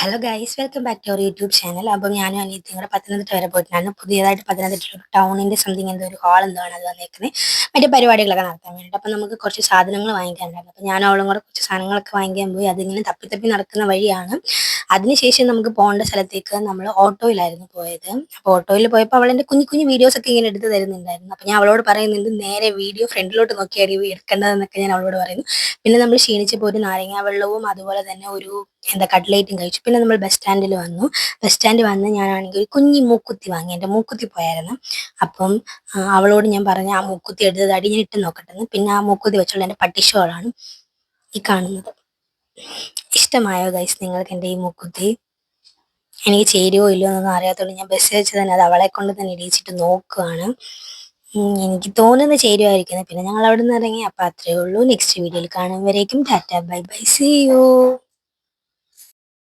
Hello guys, welcome back to our YouTube channel. അപ്പോൾ ഞാനും അനിയത്തിയും കൂടെ പത്തനംതിട്ട വരെ പോയിട്ടുണ്ടായിരുന്നു. പുതിയതായിട്ട് പത്തനംതിട്ടയിൽ ഒരു ടൗണിൻ്റെ സംതിങ് എന്തോ ഒരു ഹാൾ എന്താണ് അത് വന്നേക്കുന്നത് മറ്റേ പരിപാടികളൊക്കെ നടത്താൻ വേണ്ടിയിട്ട്. അപ്പോൾ നമുക്ക് കുറച്ച് സാധനങ്ങൾ വാങ്ങിക്കാനുണ്ടായിരുന്നു. അപ്പോൾ ഞാനും അവളും കൂടെ കുറച്ച് സാധനങ്ങളൊക്കെ വാങ്ങിക്കാൻ പോയി. അതിങ്ങനെ തപ്പി തപ്പി നടക്കുന്ന വഴിയാണ്. അതിനുശേഷം നമുക്ക് പോകേണ്ട സ്ഥലത്തേക്ക് നമ്മൾ ഓട്ടോയിലായിരുന്നു പോയത്. അപ്പോൾ ഓട്ടോയിൽ പോയപ്പോൾ അവൾ എൻ്റെ കുഞ്ഞു കുഞ്ഞു വീഡിയോസൊക്കെ ഇങ്ങനെ എടുത്ത് തരുന്നുണ്ടായിരുന്നു. അപ്പോൾ ഞാൻ അവളോട് പറയുന്നുണ്ട്, നേരെ വീഡിയോ ഫ്രണ്ടിലോട്ട് നോക്കിയാണ് എടുക്കേണ്ടതെന്നൊക്കെ ഞാൻ അവളോട് പറയുന്നു. പിന്നെ നമ്മൾ ക്ഷീണിച്ചപ്പോൾ ഒരു നാരങ്ങാ വെള്ളവും അതുപോലെ തന്നെ ഒരു കട്ട്ലേറ്റും കഴിച്ചു. പിന്നെ നമ്മൾ ബസ് സ്റ്റാൻഡിൽ വന്നു. ബസ് സ്റ്റാൻഡിൽ വന്ന് ഞാനാണെങ്കിൽ ഒരു കുഞ്ഞി മൂക്കുത്തി വാങ്ങി. എൻ്റെ മൂക്കുത്തി പോയായിരുന്നു. അപ്പം അവളോട് ഞാൻ പറഞ്ഞു, ആ മൂക്കുത്തി എടുത്തത് അടി ഞാൻ ഇട്ട് നോക്കട്ടെ. പിന്നെ ആ മൂക്കുത്തി വെച്ചുള്ള എൻ്റെ പട്ടിഷോളാണ് ഈ കാണുന്നത്. ഇഷ്ടമായോ ഗൈസ് നിങ്ങൾക്ക് എൻ്റെ ഈ മൂക്കുത്തി? എനിക്ക് ചേരുവോ ഇല്ലയോ എന്നൊന്നും അറിയാത്തതുകൊണ്ട് ഞാൻ ബസ് വെച്ച് തന്നെ അത് അവളെ കൊണ്ട് തന്നെ ഇടിയിച്ചിട്ട് നോക്കുകയാണ്. എനിക്ക് തോന്നുന്നത് ചേരുമായിരിക്കുന്നത്. പിന്നെ ഞങ്ങൾ അവിടെ നിന്ന് ഇറങ്ങി. അപ്പോൾ അത്രയേ ഉള്ളൂ. നെക്സ്റ്റ് വീഡിയോയിൽ കാണുമ്പോഴേക്കും tata bye bye, see U.